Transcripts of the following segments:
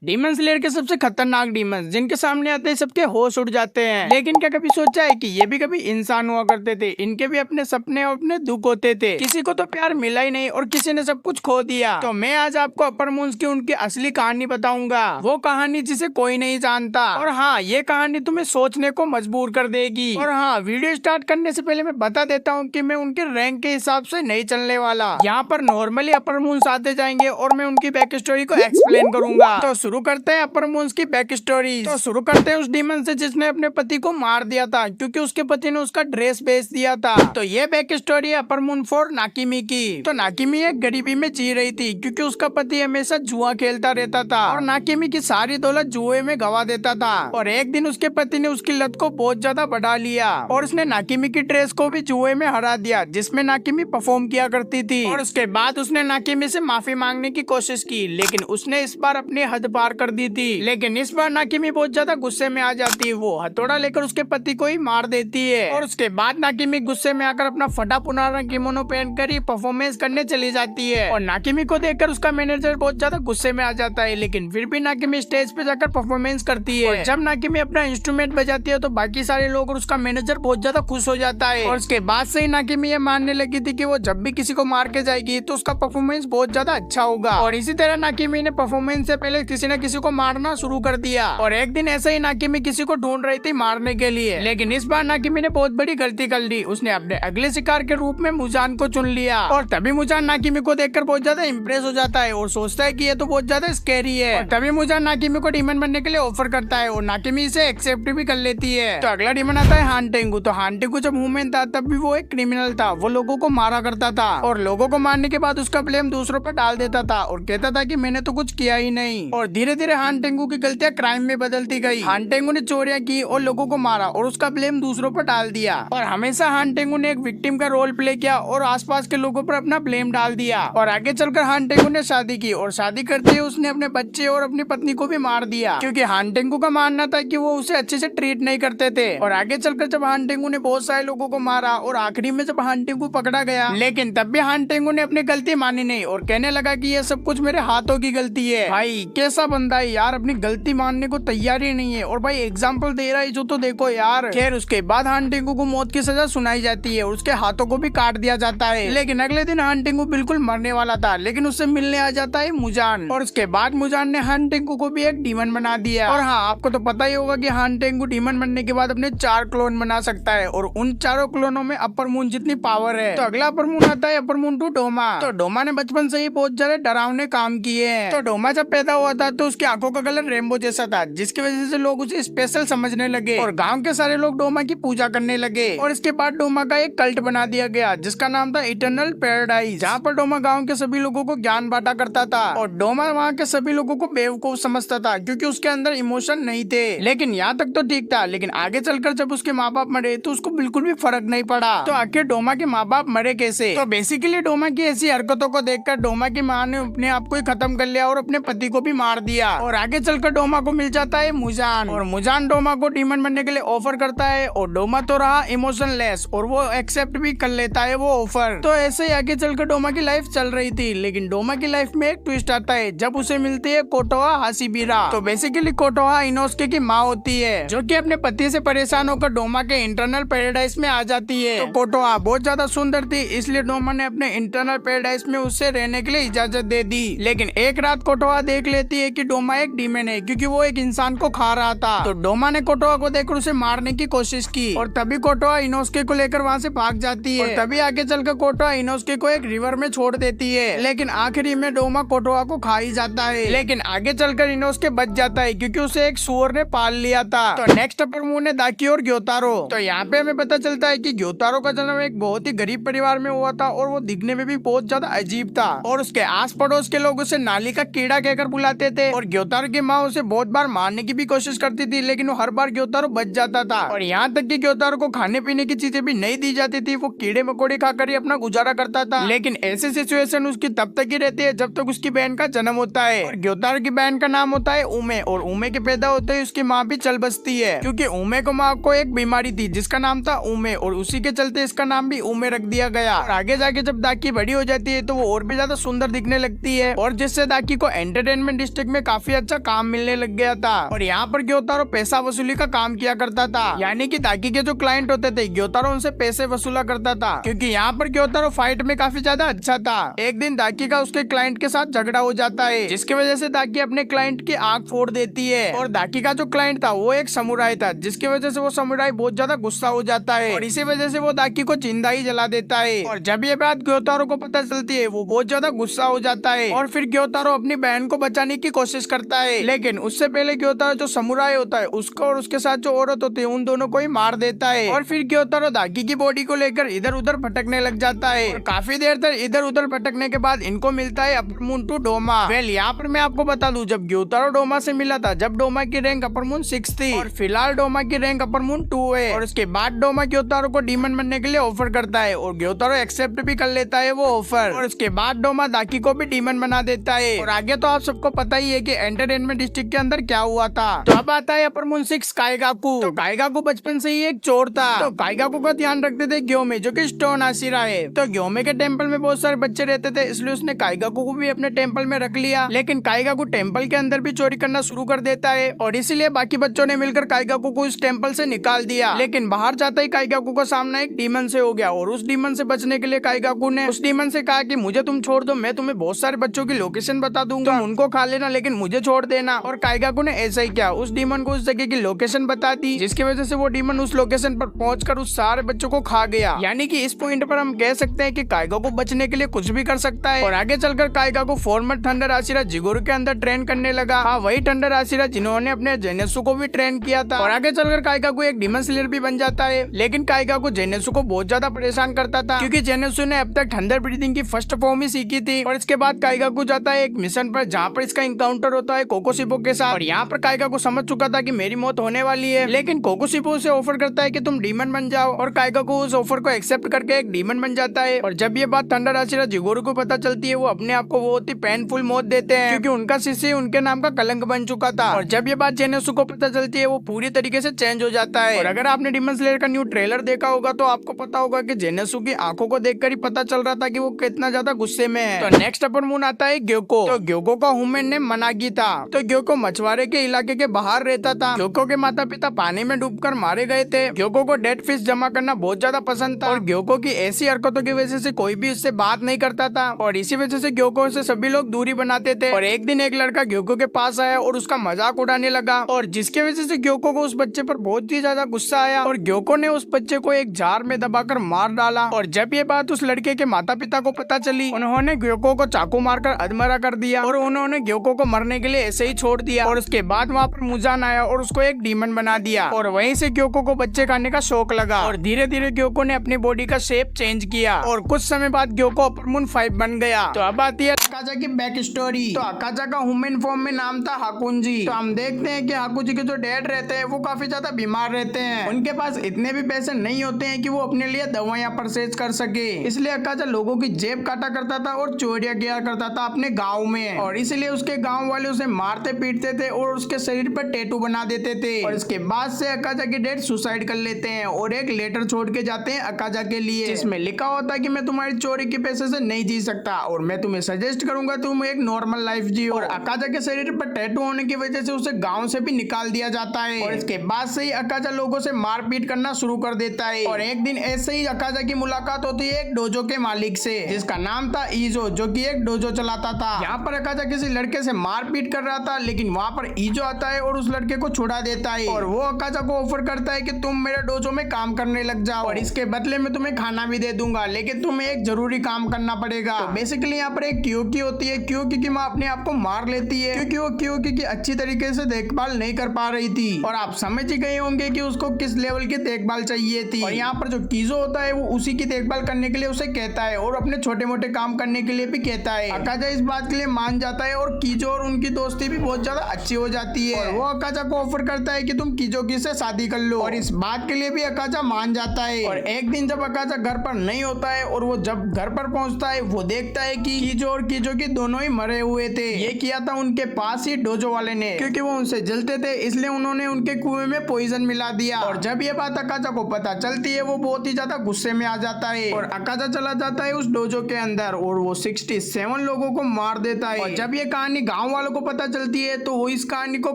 Demon slayer के सबसे खतरनाक डीमन जिनके सामने आते ही सबके होश उड़ जाते हैं। लेकिन क्या कभी सोचा है कि ये भी कभी इंसान हुआ करते थे, इनके भी अपने सपने और अपने दुख होते थे। किसी को तो प्यार मिला ही नहीं और किसी ने सब कुछ खो दिया। तो मैं आज आपको अपर मून्स की उनकी असली कहानी बताऊंगा, वो कहानी जिसे कोई नहीं जानता। और हाँ, ये कहानी तुम्हें सोचने को मजबूर कर देगी। और हाँ, वीडियो स्टार्ट करने से पहले मैं बता देता हूँ कि मैं उनके रैंक के हिसाब से नहीं चलने वाला। यहाँ पर नॉर्मली अपर मून्स आते जाएंगे और मैं उनकी बैक स्टोरी को एक्सप्लेन करूंगा। तो शुरू करते हैं अपर मून्स की बैक स्टोरी। तो शुरू करते हैं उस डीमन से जिसने अपने पति को मार दिया था क्योंकि उसके पति ने उसका ड्रेस बेच दिया था। तो ये बैक स्टोरी है अपर मून फॉर नाकिमी की। तो नाकिमी एक गरीबी में जी रही थी क्योंकि उसका पति हमेशा जुआ खेलता रहता था और नाकिमी की सारी दौलत जुए में गवा देता था। और एक दिन उसके पति ने उसकी लत को बहुत ज्यादा बढ़ा लिया और उसने नाकिमी की ड्रेस को भी जुए में हरा दिया जिसमें नाकिमी परफॉर्म किया करती थी। और उसके बाद उसने नाकिमी से माफी मांगने की कोशिश की, लेकिन उसने इस बार अपनी हद पार कर दी थी। लेकिन इस बार नाकिमी बहुत ज्यादा गुस्से में आ जाती है। वो हथौड़ा लेकर उसके पति को ही मार देती है। और उसके बाद नाकिमी गुस्से में आकर अपना फटा पुराना किमोनो पहनकर ही परफॉर्मेंस करने चली जाती है। और नाकिमी को देखकर उसका मैनेजर बहुत ज्यादा गुस्से में आ जाता है, लेकिन फिर भी नाकिमी स्टेज पे जाकर परफॉर्मेंस करती है। और जब नाकिमी अपना इंस्ट्रूमेंट बजाती है तो बाकी सारे लोग और उसका मैनेजर बहुत ज्यादा खुश हो जाता है। और उसके बाद से ही नाकिमी ये मानने लगी थी कि वो जब भी किसी को मार के जाएगी तो उसका परफॉर्मेंस बहुत ज्यादा अच्छा होगा। और इसी तरह नाकिमी ने परफॉर्मेंस से पहले किसी न किसी को मारना शुरू कर दिया। और एक दिन ऐसे ही नाकिमी किसी को ढूंढ रही थी मारने के लिए, लेकिन इस बार नाकिमी ने बहुत बड़ी गलती कर ली। उसने अपने अगले शिकार के रूप में मुजान को चुन लिया। और तभी मुजान नाकिमी को देखकर बहुत ज्यादा इम्प्रेस हो जाता है और सोचता है कि ये तो बहुत ज्यादा स्कैरी है। और तभी मुजान नाकिमी को डीमन बनने के लिए ऑफर करता है और नाकिमी इसे एक्सेप्ट भी कर लेती है। तो अगला डीमन आता है हान टेंगू। तो हान टेंगू जब ह्यूमन था तब भी वो एक क्रिमिनल था। वो लोगों को मारा करता था और लोगों को मारने के बाद उसका ब्लेम दूसरों पर डाल देता था और कहता था कि मैंने तो कुछ किया ही नहीं। और धीरे धीरे हान टेंगू की गलतियां क्राइम में बदलती गई। हान टेंगू ने चोरियां की और लोगों को मारा और उसका ब्लेम दूसरों पर डाल दिया। और हमेशा हान टेंगू ने एक विक्टिम का रोल प्ले किया और आसपास के लोगों पर अपना ब्लेम डाल दिया। और आगे चलकर हान टेंगू ने शादी की और शादी करते ही उसने अपने बच्चे और अपनी पत्नी को भी मार दिया क्योंकि हान टेंगू का मानना था कि वो उसे अच्छे से ट्रीट नहीं करते थे। और आगे चलकर जब हान टेंगू ने बहुत सारे लोगों को मारा और आखिरी में जब हान टेंगू पकड़ा गया, लेकिन तब भी हान टेंगू ने अपनी गलती मानी नहीं और कहने लगा कि ये सब कुछ मेरे हाथों की गलती है। भाई कैसा बंदा है यार, अपनी गलती मानने को तैयार ही नहीं है और भाई एग्जाम्पल दे रहा है जो तो देखो यार। खैर उसके बाद हान टेंगू को मौत की सजा सुनाई जाती है और उसके हाथों को भी काट दिया जाता है। लेकिन अगले दिन हान टेंगू बिल्कुल मरने वाला था, लेकिन उससे मिलने आ जाता है मुजान। और उसके बाद मुजान ने हान टेंगू को भी एक डीमन बना दिया। और हाँ, आपको तो पता ही होगा कि हान टेंगू डीमन बनने के बाद अपने 4 क्लोन बना सकता है और उन चारों क्लोनों में अपर मून जितनी पावर है। तो अगला अपर मून आता है अपर मून टू डोमा। तो डोमा ने बचपन से ही बहुत ज्यादा डरावने काम किए हैं। तो डोमा जब पैदा हुआ था तो उसकी आंखों का कलर रेनबो जैसा था जिसकी वजह से लोग उसे स्पेशल समझने लगे और गांव के सारे लोग डोमा की पूजा करने लगे। और इसके बाद डोमा का एक कल्ट बना दिया गया जिसका नाम था इटर्नल पैराडाइज, जहाँ पर डोमा गांव के सभी लोगों को ज्ञान बांटा करता था। और डोमा वहाँ के सभी लोगों को बेवकूफ समझता था क्योंकि उसके अंदर इमोशन नहीं थे। लेकिन यहाँ तक तो ठीक था, लेकिन आगे चलकर जब उसके माँ बाप मरे तो उसको बिल्कुल भी फर्क नहीं पड़ा। तो आखिर डोमा के माँ बाप मरे कैसे? तो बेसिकली डोमा की ऐसी हरकतों को देखकर डोमा की माँ ने अपने आप को ही खत्म कर लिया और अपने पति को भी मार दिया। और आगे चलकर डोमा को मिल जाता है मुजान और मुजान डोमा को डीमन बनने के लिए ऑफर करता है और डोमा तो रहा इमोशनलेस और वो एक्सेप्ट भी कर लेता है वो ऑफर। तो ऐसे ही आगे चलकर डोमा की लाइफ चल रही थी, लेकिन डोमा की लाइफ में एक ट्विस्ट आता है जब उसे मिलती है कोटोआ हाशिबिरा। तो बेसिकली कोटोआ इनोस्के की माँ होती है जो कि अपने पति से परेशान होकर डोमा के इंटरनल पैराडाइज में आ जाती है। तो कोटोआ बहुत ज्यादा सुंदर थी, इसलिए डोमा ने अपने इंटरनल पैराडाइज में उससे रहने के लिए इजाजत दे दी। लेकिन एक रात कोटोआ देख लेती है कि डोमा एक डीमन है क्योंकि वो एक इंसान को खा रहा था। तो डोमा ने कोटोआ को देखकर उसे मारने की कोशिश की और तभी कोटोआ इनोस्के को लेकर वहाँ से भाग जाती है। और तभी आगे चलकर कोटोआ इनोस्के को एक रिवर में छोड़ देती है, लेकिन आखिरी में डोमा कोटोआ को खा ही जाता है। लेकिन आगे चलकर इनोस्के बच जाता है क्योंकि उसे एक सुअर ने पाल लिया था। तो नेक्स्ट अपर मून है दाकी और ग्योतारो। तो यहाँ पे हमें पता चलता है कि ग्योतारो का जन्म एक बहुत ही गरीब परिवार में हुआ था और वो दिखने में भी बहुत ज्यादा अजीब था और उसके आस पड़ोस के लोग उसे नाली का कीड़ा कहकर बुलाते थे। और ग्योतारो की माँ उसे बहुत बार मारने की भी कोशिश करती थी, लेकिन वो हर बार ग्योतारो बच जाता था। और यहाँ तक कि ग्योतारो को खाने पीने की चीजें भी नहीं दी जाती थी, वो कीड़े मकोड़े खाकर ही अपना गुजारा करता था। लेकिन ऐसी सिचुएशन उसकी तब तक ही रहती है जब तक उसकी बहन का जन्म होता है। और ग्योतारो की बहन का नाम होता है उमे और उमे के पैदा होते ही उसकी माँ भी चल बसती है क्योंकि उमे को माँ को एक बीमारी थी जिसका नाम था उमे और उसी के चलते इसका नाम भी उमे रख दिया गया। और आगे जाके जब दाकी बड़ी हो जाती है तो वो और भी ज्यादा सुंदर दिखने लगती है और जिससे दाकी को एंटरटेनमेंट डिस्ट्रिक्ट में काफी अच्छा काम मिलने लग गया था और यहाँ पर ग्योतारो पैसा वसूली का काम किया करता था, यानी कि दाकी के जो क्लाइंट होते थे ग्योतारो उनसे पैसे वसूला करता था, क्योंकि यहाँ पर ग्योतारो फाइट में काफी ज्यादा अच्छा था। एक दिन दाकी का उसके क्लाइंट के साथ झगड़ा हो जाता है, जिसकी वजह से दाकी अपने क्लाइंट की आंख फोड़ देती है और दाकी का जो क्लाइंट था वो एक समुराई था, जिसकी वजह से वो समुराई बहुत ज्यादा गुस्सा हो जाता है और इसी वजह से वो दाकी को जिंदा ही जला देता है। और जब ये बात ग्योतारो को पता चलती है वो बहुत ज्यादा गुस्सा हो जाता है और फिर ग्योतारो अपनी बहन को बचाने की कोशिश करता है, लेकिन उससे पहले ग्योतारो जो समुराई होता है उसको और उसके साथ जो औरत होती है उन दोनों को ही मार देता है। और फिर ग्योतारो दाकी की बॉडी को लेकर इधर उधर भटकने लग जाता है और काफी देर तक इधर उधर भटकने के बाद इनको मिलता है upper moon two Douma. Well यहाँ पर मैं आपको बता दूं, जब ग्योतारो डोमा से मिला था जब डोमा की रैंक अपर मून 6 थी और फिलहाल डोमा की रैंक अपर मून 2 है। और उसके बाद डोमा ग्योतारो को डीमन बनने के लिए ऑफर करता है और ग्योतारो एक्सेप्ट भी कर लेता है वो ऑफर और उसके बाद डोमा दाकी को भी डीमन बना देता है। और आगे तो आप सबको पता ही है कि एंटरटेनमेंट डिस्ट्रिक्ट के अंदर क्या हुआ था। तो अब आता है अपर मून 6 काइगाकू। तो काइगाकू बचपन से ही एक चोर था, तो काइगाकू का ध्यान रखते थे ग्योमे जो कि स्टोन आशिरा है। तो ग्योमे के टेम्पल में बहुत सारे बच्चे रहते थे, इसलिए उसने काइगाकू को भी अपने टेम्पल में रख लिया, लेकिन काइगाकू टेम्पल के अंदर भी चोरी करना शुरू कर देता है और इसीलिए बाकी बच्चों ने मिलकर काइगाकू को इस टेम्पल से निकाल दिया। लेकिन बाहर जाता ही काइगाकू का सामना एक डीमन से हो गया और उस डीमन से बचने के लिए काइगाकू ने उस डीमन से कहा कि मुझे तुम छोड़ दो, मैं तुम्हें बहुत सारे बच्चों की लोकेशन बता दूंगा, तुम उनको खा लेना लेकिन मुझे छोड़ देना। और काइगाकू ने ऐसा ही किया, उस डीमन को उस जगह की लोकेशन बता दी, जिसकी वजह से वो डीमन उस लोकेशन पर पहुंचकर उस सारे बच्चों को खा गया। यानी कि इस पॉइंट पर हम कह सकते हैं कि काइगाकू बचने के लिए कुछ भी कर सकता है। और आगे चलकर काइगाकू फॉर्मर थंडर आशिरा जिगोरू के अंदर ट्रेन करने लगा। हाँ, वही थंडर आशिरा जिन्होंने अपने जेनेसु को भी ट्रेन किया था। और आगे चलकर काइगाकू एक डीमन स्लेयर भी बन जाता है, लेकिन काइगाकू जेनेसु को बहुत ज्यादा परेशान करता था, क्योंकि जेनेसु ने अब तक थंडर ब्रीथिंग की फर्स्ट फॉर्म ही सीखी थी। और इसके बाद काइगाकू जाता है एक मिशन पर जहाँ पर इसका इनकाउंटर होता है कोकोशिबो के साथ। और यहाँ पर काइगाकू समझ चुका था कि मेरी मौत होने वाली है, लेकिन कोकोशिबो उसे ऑफर करता है कि तुम डीमन बन जाओ और काइगाकू उस ऑफर को एक्सेप्ट करके एक डीमन बन जाता है। और जब ये बात थंडर आशिरा जिगोरू को पता चलती है वो अपने आप को बहुत ही पेनफुल मौत देते हैं, क्योंकि उनका शिष्य उनके नाम का कलंक बन चुका था। और जब ये बात जेनेसु को पता चलती है वो पूरी तरीके से चेंज हो जाता है। और अगर आपने डीमन स्लेयर का न्यू ट्रेलर देखा होगा तो आपको पता होगा कि जेनेसु की आंखों को देखकर ही पता चल रहा था कि वो कितना ज्यादा गुस्से में है। तो नेक्स्ट अपर मून आता है ग्योको। तो ग्योको का हुमेन नेम मनागी था। तो ग्योको मछुआरे के इलाके के बाहर रहता था। ग्योको के माता पिता पानी में डूबकर मारे गए थे। ग्योको को डेड फिश जमा करना बहुत ज्यादा पसंद था और ग्योको की ऐसी हरकतों की वजह से कोई भी उससे बात नहीं करता था और इसी वजह से ग्योको से सभी लोग दूरी बनाते थे। और एक दिन एक लड़का ग्योको के पास आया और उसका मजाक उड़ाने लगा और जिसके वजह से ग्योको को उस बच्चे पर बहुत ही ज्यादा गुस्सा आया और ग्योको ने उस बच्चे को एक जार में दबाकर मार डाला। और जब ये बात उस लड़के के माता पिता को पता चली उन्होंने ग्योको को चाकू मारकर अधमरा कर दिया और उन्होंने ग्योको को मरने के लिए ऐसे ही छोड़ दिया। और उसके बाद वहाँ पर मुजान आया और उसको एक डीमन बना दिया और वहीं से ग्योको को बच्चे खाने का शौक लगा और धीरे धीरे ग्योको ने अपनी बॉडी का शेप चेंज किया और कुछ समय बाद ग्योको अपर मून 5 बन गया। तो अब आती है अकाजा की बैक स्टोरी। तो अकाजा का ह्यूमन फॉर्म में नाम था हाकुंजी। तो हम देखते हैं कि हाकुंजी के जो डैड रहते हैं वो काफी ज्यादा बीमार रहते हैं, उनके पास इतने भी पैसे नहीं होते हैं कि वो अपने लिए दवाइयाँ परचेज कर सके, इसलिए अकाजा लोगों की जेब काटा करता था और चोरियां किया करता था अपने गाँव में। और इसलिए उसके गाँव वाले उसे मारते पीटते थे और उसके शरीर पर टैटू बना देते थे। और इसके बाद से अकाजा के डैड सुसाइड कर लेते हैं और एक लेटर छोड़ के जाते हैं अकाजा के लिए, जिसमें लिखा होता है कि मैं तुम्हारी चोरी के पैसे से नहीं जी सकता और मैं तुम्हें सजेस्ट करूंगा तुम एक नॉर्मल लाइफ जियो। और अकाजा के शरीर पर टैटू होने की वजह से उसे गांव से भी निकाल दिया जाता है और इसके बाद से ही अकाजा लोगों से मारपीट करना शुरू कर देता है। और एक दिन ऐसे ही अकाजा की मुलाकात होती है एक डोजो के मालिक से जिसका नाम था ईजो, जो कि एक डोजो चलाता था। यहाँ पर अकाजा किसी लड़के से मारपीट कर रहा था, लेकिन वहाँ पर ईजो आता है और उस लड़के को छुड़ा देता है और वो अकाजा को ऑफर करता है कि तुम मेरे डोजो में काम करने लग जाओ और इसके बदले में तुम्हें खाना भी दे दूंगा, लेकिन तुम्हें एक जरूरी काम करना पड़ेगा। तो बेसिकली यहाँ पर एक क्योकी होती है। क्योकी की माँ अपने आप को मार लेती है क्योंकि वो क्योकी की अच्छी तरीके से देखभाल नहीं कर पा रही थी और आप समझ ही गए होंगे कि उसको किस लेवल की देखभाल चाहिए थी। और यहाँ पर जो कीजो होता है वो उसी की देखभाल करने के लिए उसे कहता है और अपने छोटे मोटे काम करने के लिए भी कहता है। अकाजा इस बात के लिए मान जाता है और कीजो और उनकी दोस्ती भी बहुत ज्यादा अच्छी हो जाती है और वो अकाजा को ऑफर करता है कि तुम कीजोकी से शादी कर लो और इस बात के लिए भी अकाजा मान जाता है। और एक दिन जब अकाजा घर पर नहीं होता है और वो जब घर पर पहुंचता है वो देखता है कि कीजो और की जो कि दोनों ही मरे हुए थे। ये किया था उनके पास ही डोजो वाले ने, क्योंकि वो उनसे जलते थे, इसलिए उन्होंने उनके कुएं में पॉइजन मिला दिया। और जब ये बात अकाजा को पता चलती है, वो बहुत ही ज्यादा गुस्से में आ जाता है और अकाजा चला जाता है उस डोजो के अंदर और वो 67 लोगों को मार देता है। और जब ये कहानी गाँव वालों को पता चलती है तो वो इस कहानी को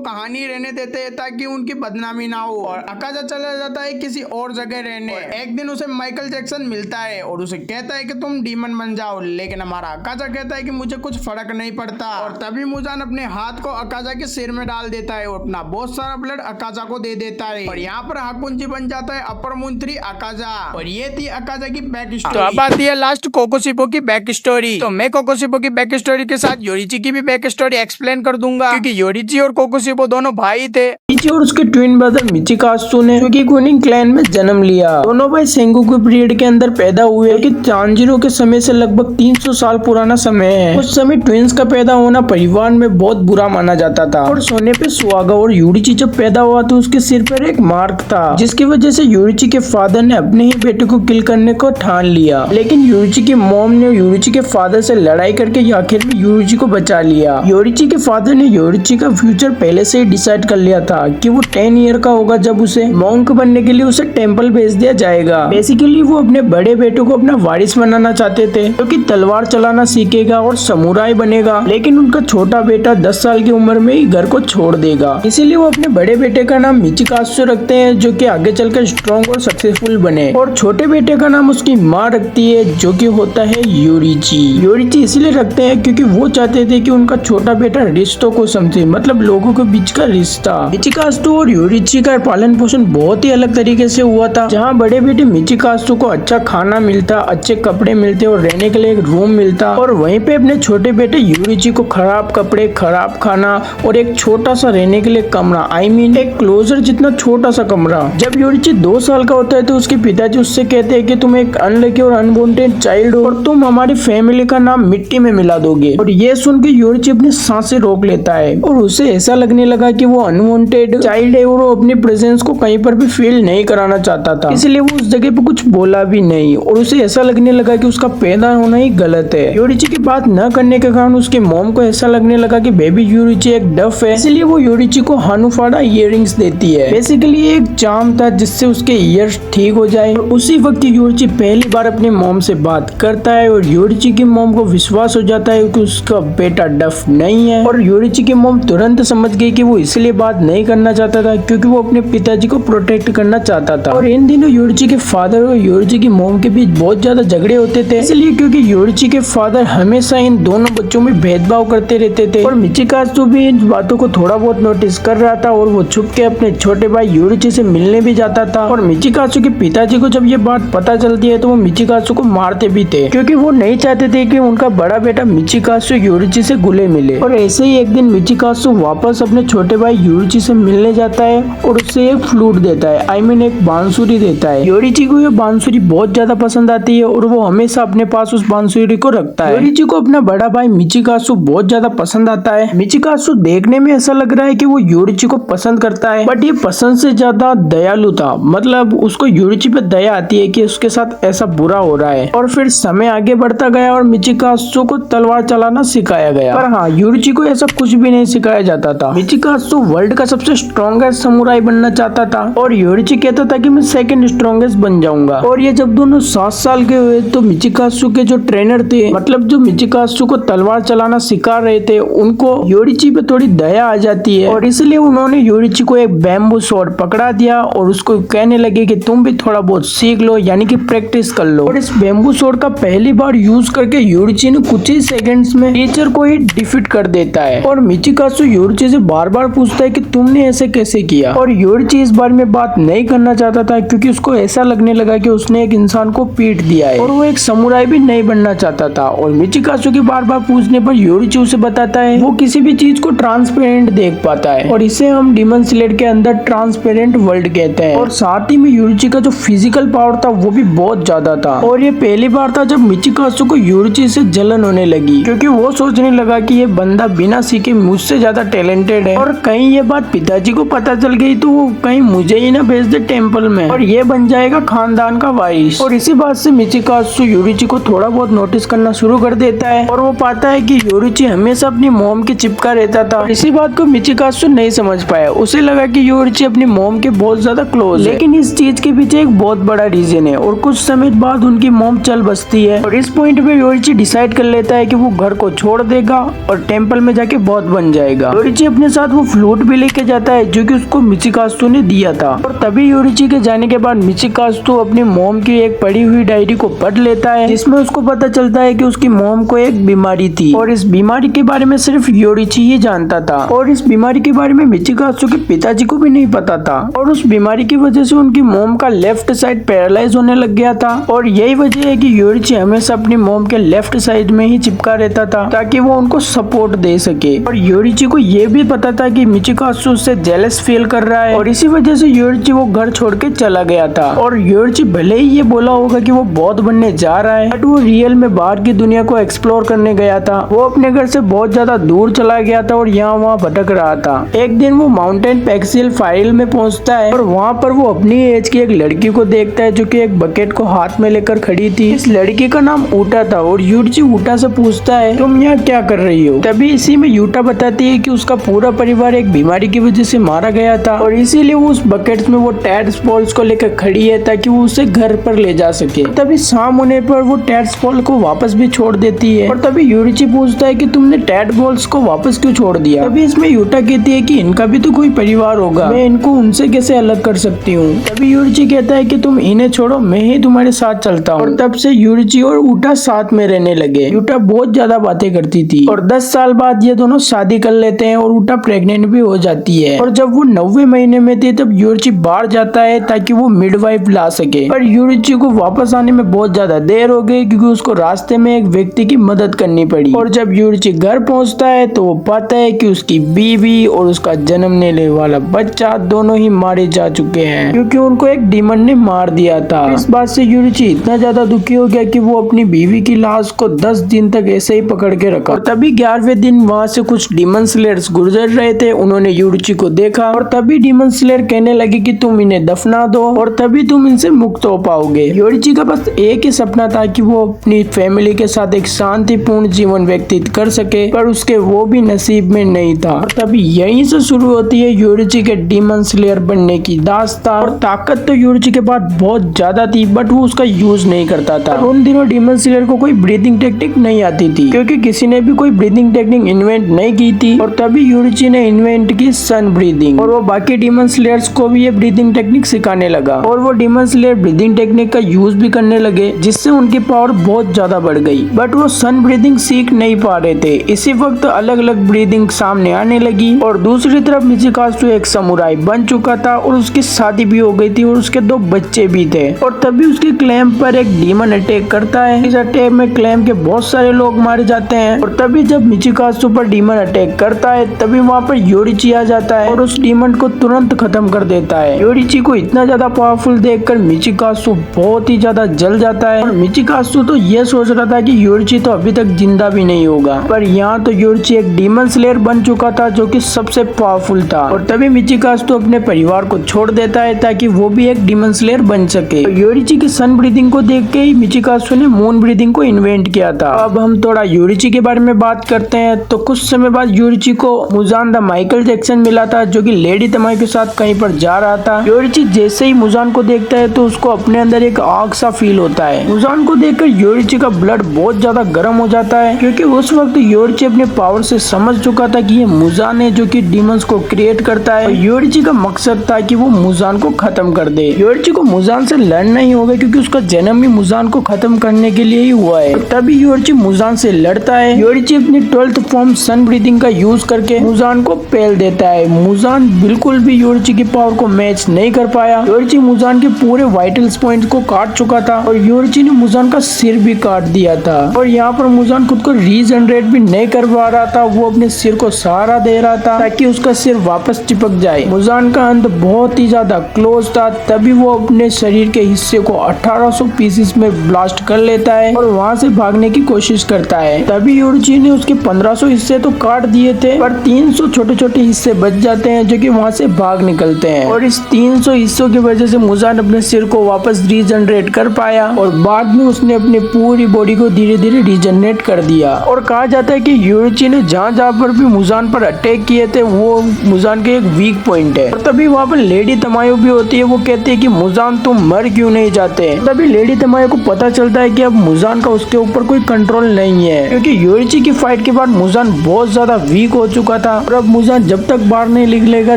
कहानी रहने देते हैं ताकि उनकी बदनामी ना हो। और अकाजा चला जाता है किसी और जगह रहने। एक दिन उसे माइकल जैक्सन मिलता है और उसे कहता है कि तुम डीमन बन जाओ, लेकिन हमारा अकाजा कहता है कि मुझे कुछ फर्क नहीं पड़ता। और तभी मुजान अपने हाथ को अकाजा के सिर में डाल देता है और अपना बहुत सारा ब्लड अकाजा को दे देता है। और यहाँ पर हाकुंजी बन जाता है अपर मंत्री अकाजा। और ये थी अकाजा की बैक स्टोरी। तो अब आती है लास्ट कोकोशिपो की बैक स्टोरी। तो मैं कोकोशिपो की बैक स्टोरी के साथ योरिची की भी बैक स्टोरी एक्सप्लेन कर दूंगा, क्योंकि योरिची और कोकोशिपो दोनों भाई थे। योरिची और उसके ट्विन ब्रदर मिचिकात्सु ने जो कि कुनिंग क्लैन में जन्म लिया। दोनों भाई सेंगोकू पीरियड के अंदर पैदा हुए, कि तांजीरो के समय से लगभग 300 साल पुराना समय है। उस समय ट्विंस का पैदा होना परिवार में बहुत बुरा माना जाता था और सोने पे सुहागा। और योरिची जब पैदा हुआ तो उसके सिर पर एक मार्क था, जिसकी वजह से योरिची के फादर ने अपने ही बेटे को किल करने को ठान लिया। लेकिन योरिची की मॉम ने योरिची के फादर से लड़ाई करके आखिर में योरिची को बचा लिया। योरिची के फादर ने योरिची का फ्यूचर पहले से ही डिसाइड कर लिया था कि वो 10 ईयर का होगा जब उसे मॉन्क बनने के लिए उसे टेम्पल भेज दिया जाएगा। बेसिकली वो अपने बड़े बेटे को अपना वारिस बनाना चाहते थे, क्योंकि तलवार चलाना सीखेगा और समुराई बनेगा। लेकिन उनका छोटा बेटा 10 साल की उम्र में ही घर को छोड़ देगा, इसीलिए वो अपने बड़े बेटे का नाम मिचिकात्सु रखते हैं, जो कि आगे चलकर स्ट्रॉन्ग और सक्सेसफुल बने। और छोटे बेटे का नाम उसकी माँ रखती है, जो कि होता है योरिची। योरिची इसलिए रखते हैं क्योंकि वो चाहते थे कि उनका छोटा बेटा रिश्तों को समझे, मतलब लोगों के बीच का रिश्ता। मिचिकात्सु और योरिची का पालन पोषण बहुत ही अलग तरीके से हुआ था। जहाँ बड़े बेटे मिचिकात्सु को अच्छा खाना मिलता, अच्छे कपड़े मिलते और रहने के लिए एक रूम मिलता, और वहीं पे अपने छोटे बेटे योरिची को खराब कपड़े, खराब खाना और एक छोटा सा रहने के लिए कमरा, एक क्लोजर जितना छोटा सा कमरा। जब योरिची 2 साल का होता है तो उसके पिताजी उससे कहते हैं कि तुम एक अनलकी और अनवांटेड चाइल्ड हो और तुम हमारी फैमिली का नाम मिट्टी में मिला दोगे। और ये सुन के योरिची अपनी सांसें रोक लेता है और उसे ऐसा लगने लगा कि वो अनवांटेड चाइल्ड है और वो अपनी प्रेजेंस को कहीं पर भी फील नहीं कराना चाहता था, इसलिए वो उस जगह पे कुछ बोला भी नहीं। और उसे ऐसा लगने लगा कि उसका पैदा होना ही गलत है। योरिची की बात न करने के कारण उसके मॉम को ऐसा लगने लगा कि बेबी योरिची एक डफ है, इसलिए वो योरिची को हानुफाड़ा इयररिंग्स देती है। बेसिकली एक चार्म था जिससे उसके ईयर्स ठीक हो जाए। और उसी वक्त योरिची पहली बार अपने मॉम से बात करता है और योरिची की मॉम को विश्वास हो जाता है कि उसका बेटा डफ नहीं है। और योरिची की मॉम तुरंत समझ गई कि वो इसलिए बात नहीं करना चाहता था क्योंकि वो अपने पिताजी को प्रोटेक्ट करना चाहता था। और इन दिनों योरिची के फादर और योरिची की मॉम के बीच बहुत ज्यादा झगड़े होते थे, इसलिए क्योंकि योरिची के फादर हमेशा इन दोनों बच्चों में भेदभाव करते रहते थे। और मिचिकात्सु भी इन बातों को थोड़ा बहुत नोटिस कर रहा था और वो छुप के अपने छोटे भाई योरिची से मिलने भी जाता था। और मिचिकात्सु के पिताजी को जब ये बात पता चलती है तो वो मिचिकात्सु को मारते भी थे, क्योंकि वो नहीं चाहते थे कि उनका बड़ा बेटा मिचिकात्सु योरिची से घुले मिले। और ऐसे ही एक दिन मिचिकात्सु वापस अपने छोटे भाई योरिची से मिलने जाता है और उससे एक फ्लूट देता है, एक बांसुरी देता है। योरिची को ये बांसुरी बहुत ज्यादा पसंद आती है और वो हमेशा अपने पास उस बांसुरी को रखता है। योरिची को अपना बड़ा भाई मिचिकात्सु बहुत ज्यादा पसंद आता है। मिचिकात्सु देखने में ऐसा लग रहा है कि वो योरिची को पसंद करता है, बट ये पसंद से ज्यादा दयालु था, मतलब उसको योरिची पे दया आती है कि उसके साथ ऐसा बुरा हो रहा है। और फिर समय आगे बढ़ता गया और मिचिकात्सु को तलवार चलाना सिखाया गया। पर हाँ, योरिची को ऐसा कुछ भी नहीं सिखाया जाता था। मिचिकात्सु वर्ल्ड का सबसे स्ट्रॉन्गेस्ट समुराई बनना चाहता था और योरिची कहता था कि मैं सेकंड स्ट्रॉन्गेस्ट बन जाऊंगा। और ये जब दोनों 7 साल के हुए तो मिचिकात्सु के जो ट्रेनर थे, मतलब जो मिचिकात्सु को तलवार चलाना सिखा रहे थे, उनको योरिची पे थोड़ी दया आ जाती है और इसलिए उन्होंने योरिची को एक बैम्बू स्वॉर्ड पकड़ा दिया और उसको कहने लगे कि तुम भी थोड़ा बहुत सीख लो, यानी कि प्रैक्टिस कर लो। और इस बैम्बू स्वॉर्ड का पहली बार यूज करके योरिची ने कुछ ही सेकंड्स में टीचर को ही डिफीट कर देता है। और मिचिकात्सु योरिची से बार बार पूछता है कि तुमने ऐसे कैसे किया। और योरिची इस बारे में बात नहीं करना चाहता था क्योंकि उसको ऐसा लगने लगा कि उसने एक इंसान को पीट दिया है और वो एक समुराई भी नहीं बनना चाहता था। और मिचिकात्सु की बार बार पूछने पर योरिची उसे बताता है वो किसी भी चीज को ट्रांसपेरेंट देख पाता है और इसे हम डीमन स्लेयर के अंदर ट्रांसपेरेंट वर्ल्ड कहते हैं। और साथ ही में योरिची का जो फिजिकल पावर था वो भी बहुत ज्यादा था। और ये पहली बार था जब मिचिकात्सु को योरिची से जलन होने लगी, क्योंकि वो सोचने लगा कि ये बंदा बिना सीखे मुझसे ज्यादा टैलेंटेड है और कहीं ये बात पिताजी को पता चल गई तो वो कहीं मुझे ही ना भेज दे टेम्पल में और ये बन जाएगा खानदान का वारिस। और इसी बात से मिचिकात्सु योरिची को थोड़ा बहुत नोटिस करना शुरू कर देता है और वो पाता है कि योरिची हमेशा अपनी मॉम के चिपका रहता था। इसी बात को मिचिकाजु नहीं समझ पाया। उसे लगा कि योरिची अपनी मॉम के बहुत ज्यादा क्लोज है, लेकिन इस चीज के पीछे एक बहुत बड़ा रीजन है और कुछ समय बाद उनकी मॉम चल बसती है और इस पॉइंट पे योरिची डिसाइड कर लेता है कि वो घर को छोड़ देगा और टेम्पल में जाके बहुत बन जाएगा। योरिची अपने साथ वो फ्लूट भी लेके जाता है जो कि उसको मिचिकाजु ने दिया था और तभी योरिची के जाने के बाद मिचिकाजु अपनी मॉम की एक पढ़ी हुई डायरी को पढ़ लेता है, जिसमें उसको पता चलता है कि उसकी मॉम को एक बीमारी थी और इस बीमारी के बारे में सिर्फ योरिची ही जानता था और इस बीमारी के बारे में मिचिकाजु के पिताजी को भी नहीं पता था और उस बीमारी की वजह से उनकी मॉम का लेफ्ट साइड पैरालाइज होने लग गया था और यही वजह है कि योरिची हमेशा अपनी मॉम के लेफ्ट साइड में ही चिपका रहता था ताकि वो उनको सपोर्ट दे सके। और योरिची को ये भी पता था कि मिचिकाजु उससे जेलस फील कर रहा है और इसी वजह से योरिची वो घर छोड़ के चला गया था। और योरिची भले ही ये बोला होगा कि वो बौद्ध बनने जा रहा है, बट वो रियल में बाहर की दुनिया को एक्सप्लोर करने गया था। वो अपने घर से बहुत ज्यादा दूर चला गया था और यहाँ वहाँ भटक रहा था। एक दिन वो माउंटेन पैक्सिल फाइल में पहुँचता है और वहाँ पर वो अपनी एज की एक लड़की को देखता है जो कि एक बकेट को हाथ में लेकर खड़ी थी। इस लड़की का नाम ऊटा था और योरिची ऊटा से पूछता है तुम यहाँ क्या कर रही हो। तभी इसी में यूटा बताती है कि उसका पूरा परिवार एक बीमारी की वजह से मारा गया था और इसीलिए वो उस बकेट में वो टैड्सपॉल्स को लेकर खड़ी है ताकि वो उसे घर पर ले जा सके। तभी शाम होने पर वो टैड्सपॉल को वापस भी छोड़ देती है और तभी योरिची पूछता है कि तुमने टैडबॉल्स को वापस क्यों छोड़ दिया। तभी इसमें यूटा कहती है कि इनका भी तो कोई परिवार होगा, मैं इनको उनसे कैसे अलग कर सकती हूँ। तभी योरिची कहता है कि तुम इन्हें छोड़ो, मैं ही तुम्हारे साथ चलता हूँ। और तब से योरिची और ऊटा साथ में रहने लगे। यूटा बहुत ज्यादा बातें करती थी और 10 साल बाद ये दोनों शादी कर लेते हैं और ऊटा प्रेग्नेंट भी हो जाती है। और जब वो 9वें महीने में थे तब योरिची बाहर जाता है ताकि वो मिडवाइफ ला सके, पर योरिची को वापस आने में बहुत ज्यादा देर हो गई क्योंकि उसको रास्ते में एक व्यक्ति की मदद करनी पड़ी। और जब योरिची घर पहुंचता है तो वो पाता है कि उसकी बीवी और उसका जन्मने वाला बच्चा दोनों ही मारे जा चुके हैं क्योंकि उनको एक डीमन ने मार दिया था। इस बात से योरिची इतना ज्यादा दुखी हो गया कि वो अपनी बीवी की लाश को 10 दिन तक ऐसे ही पकड़ के रखा। और तभी 11वें दिन वहाँ से कुछ डीमन स्लेयर्स गुजर रहे थे, उन्होंने योरिची को देखा और तभी डीमन स्लेयर कहने लगे कि तुम इन्हें दफना दो और तभी तुम इनसे मुक्त हो पाओगे। योरिची का बस एक ही सपना था कि वो अपनी फैमिली के साथ एक शांतिपूर्ण जीवन व्यतीत कर सके, पर उसके वो भी नसीब में नहीं था। और तभी यहीं से शुरू होती है योरिची के डीमन स्लेयर बनने की दास्तां। और ताकत तो योरिची के पास बहुत ज्यादा थी बट वो उसका यूज नहीं करता था। उन दिनों डीमन स्लेयर को कोई ब्रीदिंग टेक्निक नहीं आती थी क्योंकि किसी ने भी कोई ब्रीदिंग टेक्निक इन्वेंट नहीं की थी। और तभी योरिची ने इन्वेंट की सन ब्रीदिंग और वो बाकी डीमन स्लेयर्स को भी ये ब्रीदिंग टेक्निक सिखाने लगा और वो डीमन स्लेयर ब्रीदिंग टेक्निक का यूज भी करने लगे जिससे उनकी पावर बहुत ज्यादा बढ़ गई। बट वो सन ब्रीदिंग सीख नहीं पा रहे थे। इसी वक्त अलग अलग ब्रीदिंग सामने आने लगी और दूसरी तरफ मिचिकाजु एक समुराई बन चुका था और उसकी शादी भी हो गई थी और उसके 2 बच्चे भी थे। और तभी उसके क्लैम पर एक डीमन अटैक करता है। इस अटैक में क्लैम के बहुत सारे लोग मारे जाते हैं और तभी जब मिचिकाजु पर डीमन अटैक करता है तभी वहाँ पर योरिची आ जाता है और उस डीमन को तुरंत खत्म कर देता है। योरिची को इतना ज्यादा पावरफुल देखकर मिचिकाजु बहुत ही ज्यादा जल जाता है और मिचिकाजु तो ये सोच रहा था कि योरिची तो अभी तक जिंदा भी नहीं होगा, पर यहाँ तो योरिची एक डीमन स्लेयर बन चुका था जो कि सबसे पावरफुल था। और तभी मिचिकाजु अपने परिवार को छोड़ देता है ताकि वो भी एक डीमन स्लेयर बन सके। तो योरिची की सन ब्रीदिंग को देख के ही मिचिकाजु ने मून ब्रीदिंग को इन्वेंट किया था। अब हम थोड़ा योरिची के बारे में बात करते हैं। तो कुछ समय बाद योरिची को मुजान द माइकल जैक्सन मिला था जो कि लेडी तमाई के साथ कहीं पर जा रहा था। योरिची जैसे ही मुजान को देखता है तो उसको अपने अंदर एक आग सा फील होता है। मुजान को देखकर योरिची का ब्लड बहुत ज्यादा गर्म हो जाता है क्योंकि उस वक्त योरिची अपने पावर से समझ चुका था कि ये मुजान है जो कि डीमंस को क्रिएट करता है। योरिची का मकसद था कि वो मुजान को खत्म कर दे। योरिची को मुजान से लड़ना ही होगा क्योंकि उसका जन्म ही मुजान को खत्म करने के लिए ही हुआ है। तभी योरिची मुजान से लड़ता है। योरिची अपनी 12th फॉर्म सन ब्रीदिंग का यूज करके मुजान को पेल देता है। मुजान बिल्कुल भी योरिची की पावर को मैच नहीं कर पाया। योरिची मुजान के पूरे वाइटल्स पॉइंट को काट चुका था और योरिची ने मुजान का सिर भी काट दिया था। और यहाँ पर मुजान खुद को रीजनरेट भी नहीं कर पा रहा था। वो अपने सिर को सहारा दे रहा था ताकि उसका सिर वापस चिपक जाए। मुजान का अंत बहुत ही ज्यादा क्लोज था। तभी वो अपने शरीर के हिस्से को 1800 पीसेस में ब्लास्ट कर लेता है और वहाँ से भागने की कोशिश करता है। तभी योरिची ने उसके 1500 हिस्से तो काट दिए थे पर 300 छोटे छोटे हिस्से बच जाते हैं जो कि वहाँ से भाग निकलते हैं। और इस 300 हिस्सों की वजह से मुजान अपने सिर को वापस रीजनरेट कर पाया और बाद में उसने अपनी पूरी बॉडी को धीरे धीरे रीजनरेट कर दिया। और कहा जाता है कि योरुइची ने जहाँ पर भी मुजान पर अटैक किए थे वो मुजान के एक वीक पॉइंट है। और तभी वहाँ पर लेडी तमायो भी होती है, वो कहती है कि मुजान तुम मर क्यों नहीं जाते। तभी लेडी तमायो को पता चलता है कि अब मुजान का उसके ऊपर कोई कंट्रोल नहीं है, क्योंकि योरुइची की फाइट के बाद मुजान बहुत ज्यादा वीक हो चुका था और अब मुजान जब तक बाहर नहीं निकलेगा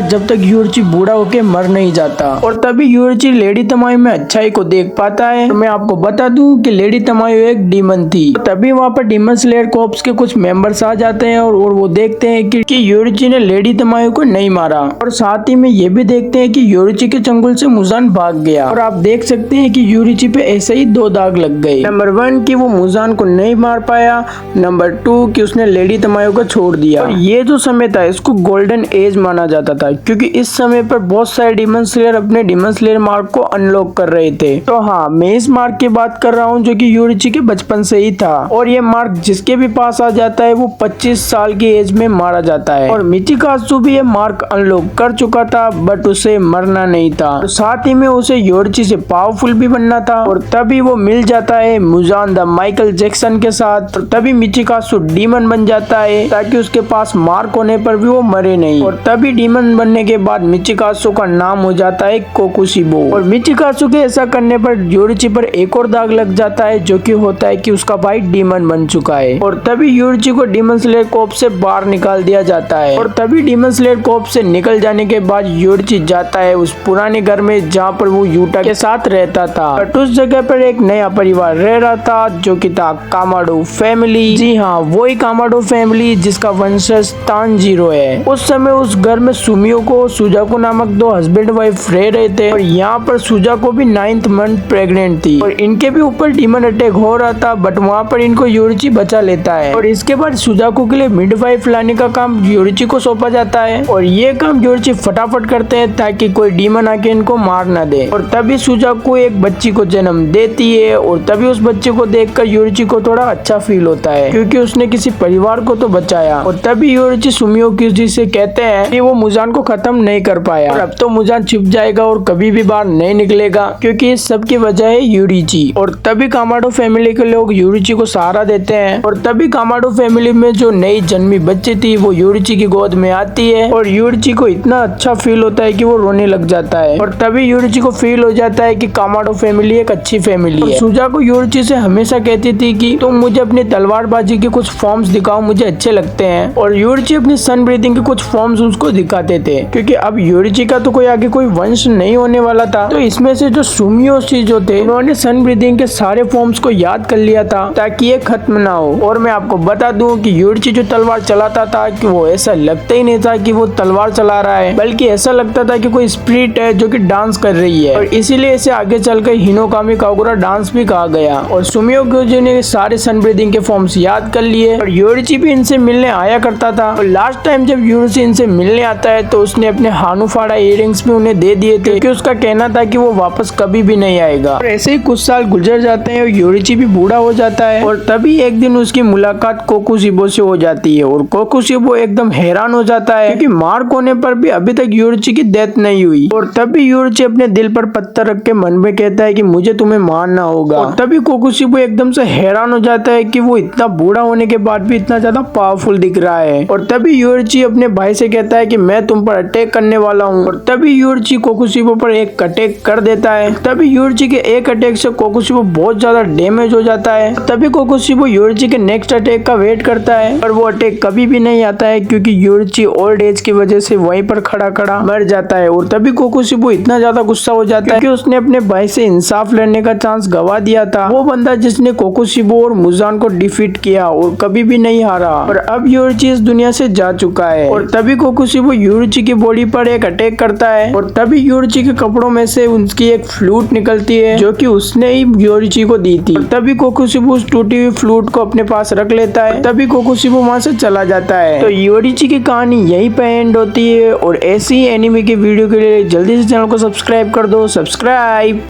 जब तक योरुइची बूढ़ा होके मर नहीं जाता। और तभी योरुइची लेडी तमायो में अच्छाई को देख पाता है। तो मैं आपको बता दूं कि लेडी तमायो एक डीमन थी। तो तभी वहाँ पर डीमन स्लेयर कॉर्प्स के कुछ मेंबर्स आ जाते हैं और वो देखते हैं कि योरुइची ने लेडी तमायो को नहीं मारा, और साथ ही में ये भी देखते हैं कि योरुइची के चंगुल से मुजान भाग गया। और आप देख सकते हैं कि योरुइची पे ऐसे ही 2 दाग लग गए। नंबर 1 कि वो मुजान को नहीं मार पाया, नंबर 2 कि उसने लेडी तमायो को छोड़ दिया। और ये जो समय था इसको गोल्डन एज माना जाता था, क्योंकि इस समय पर बहुत सारे डीमन स्लेयर अपने डीमन स्लेयर मार्क को अनलॉक कर रहे थे। तो हाँ, मैं इस मार्क की बात कर रहा हूँ जो कि योरुइची के बचपन से ही था। और ये मार्क जिसके भी पास आ जाता है वो 25 साल की एज में मारा जाता है। और मिचिकाजु भी ये मार्क अनलॉक कर चुका था, बट उसे मरना नहीं था। तो साथ ही में उसे योरुइची से पावरफुल भी बनना था। और तभी वो मिल जाता है मुजान द माइकल जैक्सन के साथ। और तभी मिचिकाजु डीमन बन जाता है ताकि उसके पास मार्क होने पर भी वो मरे नहीं। और तभी डीमन बनने के बाद मिचिकाजु का नाम हो जाता है कोकुशिबो। और मिचिकाजु के ऐसा करने पर योरुइची पर एक और दाग लग जाता है, जो कि होता है कि उसका भाई डीमन बन चुका है। और तभी योरुइची को डीमन स्लेयर कॉर्प्स से बाहर निकाल दिया जाता है। और तभी डीमन स्लेयर कॉर्प्स से निकल जाने के बाद योरुइची जाता है उस पुराने घर में जहाँ पर वो यूटा के साथ रहता था। बट उस जगह पर एक नया परिवार रह रहा था जो कि था कामाडो फैमिली। जी हाँ, वही कामाडो फैमिली जिसका वंशज तानजीरो है। उस समय उस घर में सुमियो को सुजाको नामक 2 हस्बैंड वाइफ रह रहे थे। और यहाँ पर सुजाको भी 9th मंथ प्रेग्नेंट थी और इनके भी ऊपर डीमन अटैक हो रहा था, बट वहाँ पर इनको योरुइची बचा लेता है। और इसके बाद सुजाको के लिए मिडवाइफ लाने का काम योरुइची को सौंपा जाता है। और ये काम योरुइची फटाफट करते हैं ताकि कोई डीमन आके इनको मार ना दे। और तभी सुजाको एक बच्ची को जन्म देती है। और तभी उस बच्चे को देखकर योरुइची को थोड़ा अच्छा फील होता है, क्योंकि उसने किसी परिवार को तो बचाया। और तभी योरुइची सुमियो क्यूजी से कहते हैं कि वो मुजान को खत्म नहीं कर पाया और अब तो मुजान छिप जाएगा और कभी भी बाहर नहीं निकलेगा, क्योंकि इस सब की वजह है योरुइची। और तभी कामाडो फैमिली के लोग योरुइची को सहारा देते हैं। और तभी कामाडो फैमिली में जो नई जन्मी बच्ची थी वो योरुइची की गोद में आती है। और योरुइची को इतना अच्छा फील होता है कि वो रोने लग जाता है। और तभी योरुइची को फील हो जाता है कि कामाडो फैमिली एक अच्छी फैमिली है। सुजाको योरुइची से हमेशा कहती थी कि तुम मुझे अपनी तलवारबाजी के कुछ फॉर्म्स दिखाओ, मुझे अच्छे लगते हैं। और योरुइची अपनी सन ब्रीथिंग के कुछ फॉर्म्स उसको दिखाते थे, क्योंकि अब योरुइची का तो कोई आगे कोई वंश नहीं होने वाला था। तो इसमें से जो सुमियोशी जो थे उन्होंने सन ब्रीथिंग के सारे फॉर्म्स को याद कर लिया था ताकि ये खत्म ना हो। और मैं आपको बता दूं कि योरुइची जो तलवार चलाता था कि वो ऐसा लगता ही नहीं था कि वो तलवार चला रहा है, बल्कि ऐसा लगता था कि कोई स्पिरिट है जो कि डांस कर रही है। और इसीलिए इसे आगे चलकर हिनोकामी कागुरा डांस भी कहा गया। और सुमियो क्यूजी ने सारे सन ब्रीथिंग के फॉर्म्स याद कर लिए। और योरुइची भी इनसे मिलने आया करता था। और लास्ट टाइम जब योरुइची इनसे मिलने आता है तो उसने अपने हानुफाड़ा इयररिंग्स भी उन्हें दे दिए थे, क्योंकि उसका कहना था कि वो वापस कभी भी नहीं आएगा। और ऐसे ही कुछ साल गुजर जाते हैं और योरुइची भी बूढ़ा हो जाता है। और तभी एक दिन उसकी मुलाकात कोकुशिबो से हो जाती है। और कोकुशिबो एकदम हैरान हो जाता है क्योंकि मार्क होने पर भी अभी तक योरुइची की डेथ नहीं हुई। और तभी योरुइची अपने दिल पर पत्थर रख के मन में कहता है कि मुझे तुम्हें मारना होगा। और तभी कोकुशिबो एकदम से हैरान हो जाता है कि वो इतना बूढ़ा होने के बाद भी इतना ज्यादा पावरफुल दिख रहा है। और तभी योरुइची अपने भाई से कहता है कि मैं तुम पर अटैक करने वाला हूँ। और तभी योरुइची कोकुशिबो पर एक अटैक कर देता है। तभी योरुइची के एक अटैक से कोकुशिबो बहुत ज्यादा डैमेज हो जाता है। तभी कोकुशिबो योरुइची के नेक्स्ट अटैक का वेट करता है, पर वो अटैक कभी भी नहीं आता है क्योंकि योरुइची ओल्ड एज की वजह से वहीं पर खड़ा खड़ा मर जाता है। और तभी कोकुशिबो इतना ज्यादा गुस्सा हो जाता है कि उसने अपने भाई से इंसाफ लड़ने का चांस गवा दिया था। वो बंदा जिसने कोकुशिबो और मुजान को डिफीट किया और कभी भी नहीं हारा। और अब योरुइची इस दुनिया से जा चुका है। और तभी कोकुशिबो योरुइची की बॉडी पर एक अटैक करता है। और तभी योरुइची के कपड़ों में से उसकी एक फ्लूट निकलती है जो कि उसने ही योरुइची को दी थी। और तभी कोकुशिबो उस टूटी हुई फ्लूट को अपने पास रख लेता है। तभी कोकुशिबो वहां से चला जाता है। तो योरुइची की कहानी यहीं पे एंड होती है। और ऐसी ही एनिमे की वीडियो के लिए जल्दी से चैनल को सब्सक्राइब कर दो। सब्सक्राइब।